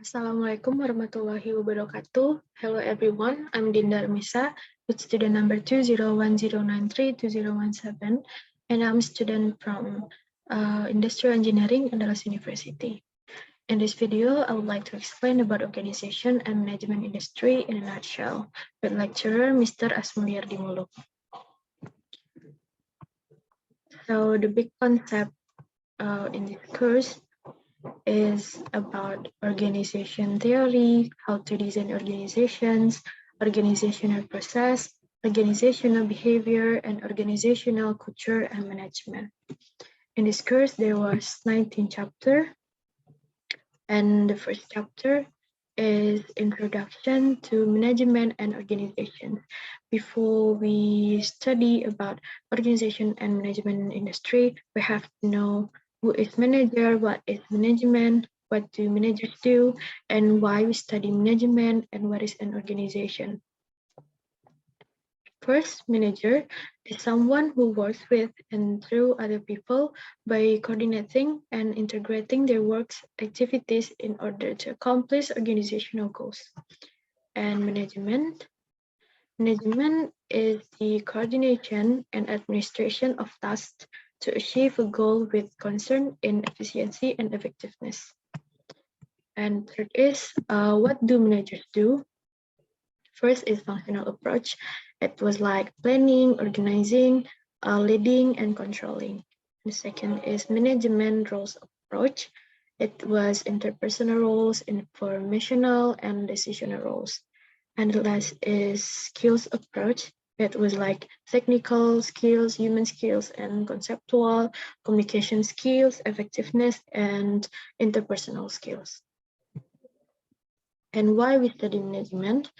Assalamualaikum warahmatullahi wabarakatuh. Hello everyone, I'm Dinda Armesa with student number 201093217, and I'm a student from Industrial Engineering, Andalas University. In this video, I would like to explain about organization and management industry in a nutshell with lecturer Mr. Asmulyardi Muluk. So the big concept in this course is about organization theory, how to design organizations, organizational process, organizational behavior, and organizational culture and management. In this course, there was 19 chapters, and the first chapter is Introduction to Management and Organization. Before we study about organization and management industry, we have to know who is manager, what is management, what do managers do, and why we study management, and what is an organization. First, manager is someone who works with and through other people by coordinating and integrating their works activities in order to accomplish organizational goals. And management is the coordination and administration of tasks to achieve a goal with concern in efficiency and effectiveness. And third is, what do managers do? First is functional approach. It was like planning, organizing, leading, and controlling. The second is management roles approach. It was interpersonal roles, informational, and decisional roles. And the last is skills approach. It was like technical skills, human skills, and conceptual, communication skills, effectiveness, and interpersonal skills. And why we study management?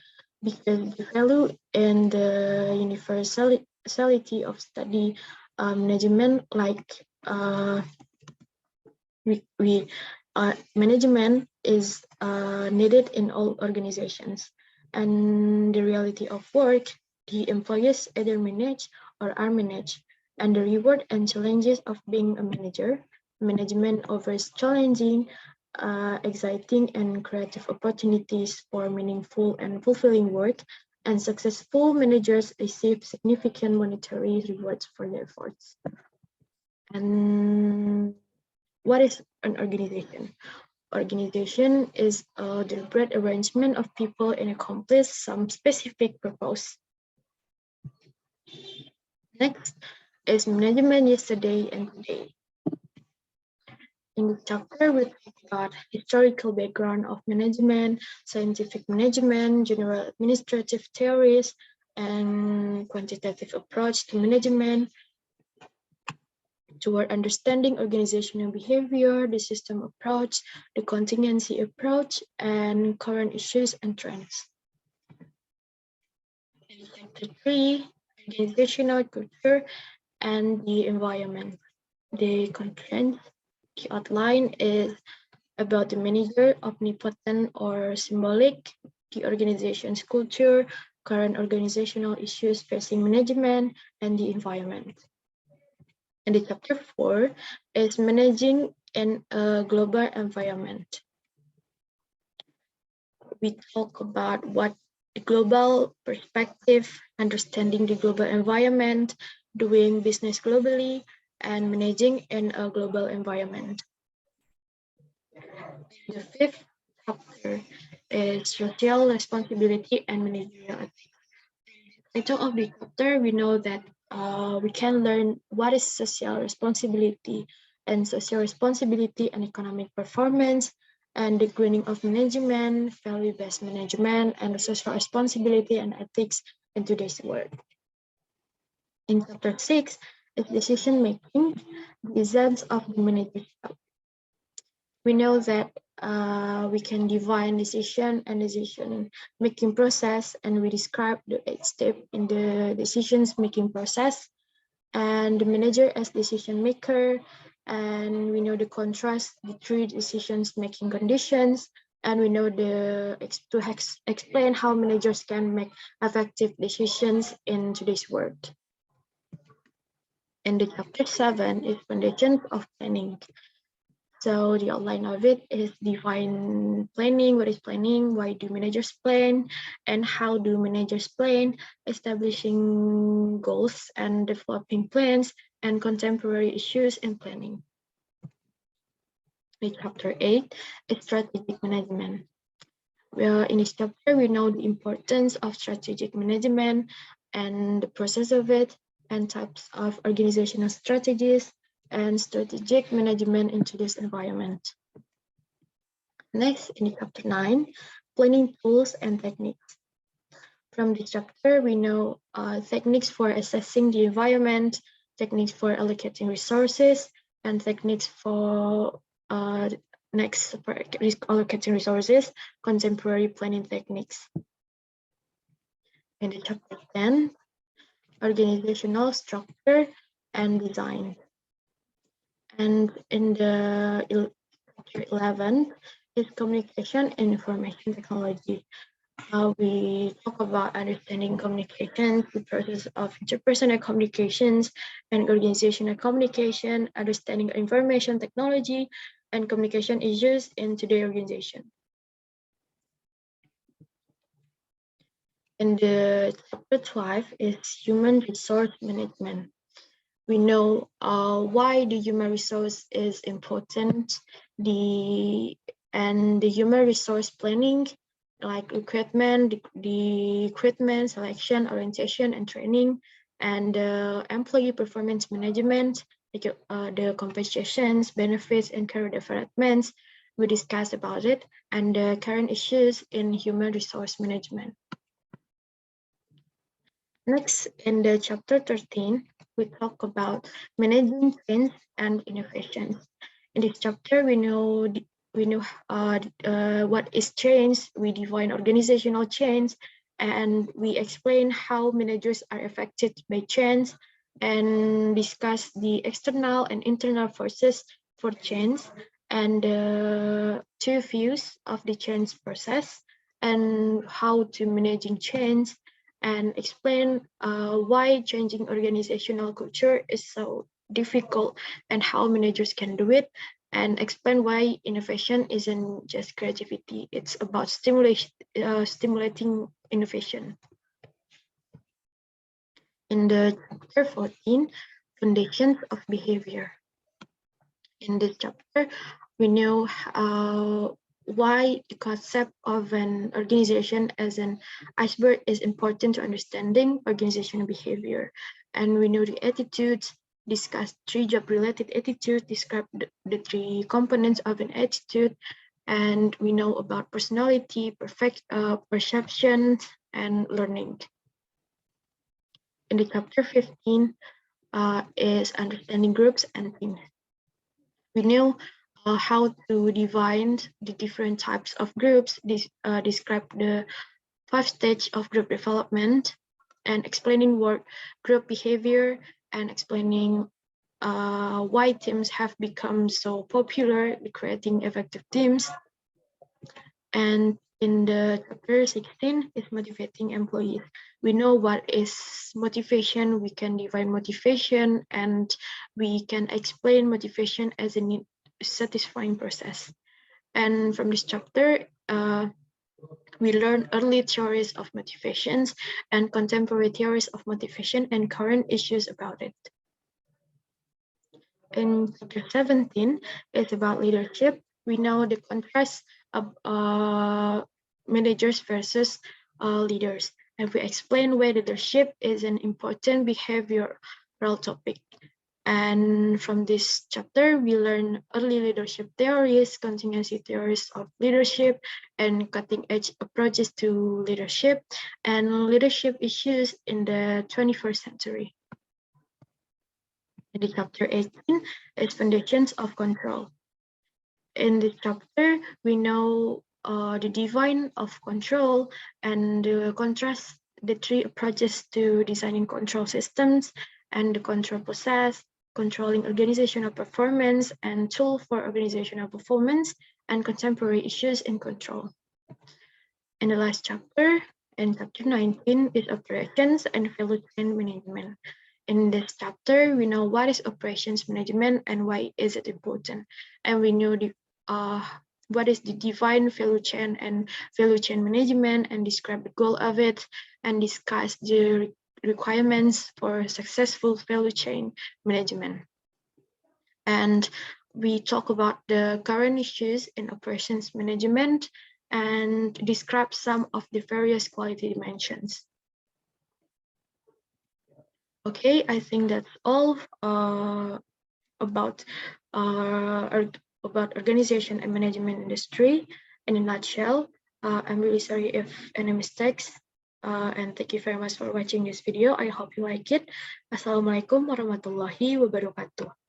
Because the value and the universality of study management, like management is needed in all organizations, and the reality of work, the employees either manage or are managed, and the reward and challenges of being a manager. Management offers challenging, exciting, and creative opportunities for meaningful and fulfilling work, and successful managers receive significant monetary rewards for their efforts. And what is an organization? Organization is a deliberate arrangement of people and accomplish some specific purpose. Next is management yesterday and today. In this chapter, we talk about historical background of management, scientific management, general administrative theories, and quantitative approach to management, toward understanding organizational behavior, the system approach, the contingency approach, and current issues and trends. In chapter 3, organizational culture and the environment. The content, the outline is about the manager, omnipotent or symbolic, the organization's culture, current organizational issues facing management, and the environment. And the chapter 4 is managing in a global environment. We talk about what the global perspective, understanding the global environment, doing business globally, and managing in a global environment. The fifth chapter is social responsibility and managerial ethics. At the top of the chapter, we know that we can learn what is social responsibility and economic performance, and the greening of management, value-based management, and the social responsibility and ethics in today's world. In chapter 6 is decision-making, the essence of the manager's job. We know that we can define decision and decision-making process, and we describe the 8 steps in the decision-making process, and the manager as decision-maker, and we know the contrast, the 3 decision-making conditions, and we know to explain how managers can make effective decisions in today's world. And the chapter 7 is foundations of planning. So the outline of it is define planning, what is planning, why do managers plan, and how do managers plan, establishing goals and developing plans, and contemporary issues in planning. In chapter 8 is strategic management. In this chapter, we know the importance of strategic management and the process of it, and types of organizational strategies and strategic management in today's environment. Next, in chapter 9, planning tools and techniques. From this chapter, we know techniques for assessing the environment, techniques for allocating resources, and techniques for allocating resources, contemporary planning techniques. In the chapter 10, organizational structure and design. And in the chapter 11 is communication and information technology. We talk about understanding communication, the process of interpersonal communications and organizational communication, understanding information technology and communication issues in today's organization. And the chapter 12 is human resource management. We know why the human resource is important, the human resource planning, like equipment, the equipment selection, orientation, and training, and employee performance management, the compensations, benefits, and career developments. We discussed about it, and the current issues in human resource management. Next, in the chapter 13, we talk about managing change and innovations. In this chapter, we know what is change. We define organizational change, and we explain how managers are affected by change, and discuss the external and internal forces for change, and two views of the change process, and how to managing change, and explain why changing organizational culture is so difficult and how managers can do it, and explain why innovation isn't just creativity, it's about stimulating innovation. In the chapter 14, foundations of behavior. In this chapter, we know why the concept of an organization as an iceberg is important to understanding organizational behavior. And we know the attitudes, discuss 3 job-related attitudes, describe the 3 components of an attitude, and we know about personality, perception, and learning. In the chapter 15 is understanding groups and teams. We know how to define the different types of groups, describe the 5 stages of group development, and explaining group behavior, and explaining why teams have become so popular, creating effective teams. And in the chapter 16 is motivating employees. We know what is motivation, we can define motivation, and we can explain motivation as a satisfying process. And from this chapter, we learn early theories of motivations and contemporary theories of motivation and current issues about it. In chapter 17 is about leadership. We know the contrast of managers versus leaders, and we explain why leadership is an important behavioral topic. And from this chapter, we learn early leadership theories, contingency theories of leadership, and cutting-edge approaches to leadership, and leadership issues in the 21st century. In the chapter 18 is foundations of control. In this chapter, we know the define of control and contrast the 3 approaches to designing control systems and the control process, controlling organizational performance, and tool for organizational performance, and contemporary issues in control. In the last chapter, in chapter 19, is operations and value chain management. In this chapter, we know what is operations management and why is it important. And we know what is the defined value chain and value chain management, and describe the goal of it, and discuss the requirements for successful value chain management. And we talk about the current issues in operations management and describe some of the various quality dimensions. Okay, I think that's all about organization and management industry in a nutshell. I'm really sorry if any mistakes, and thank you very much for watching this video. I hope you like it. Assalamualaikum warahmatullahi wabarakatuh.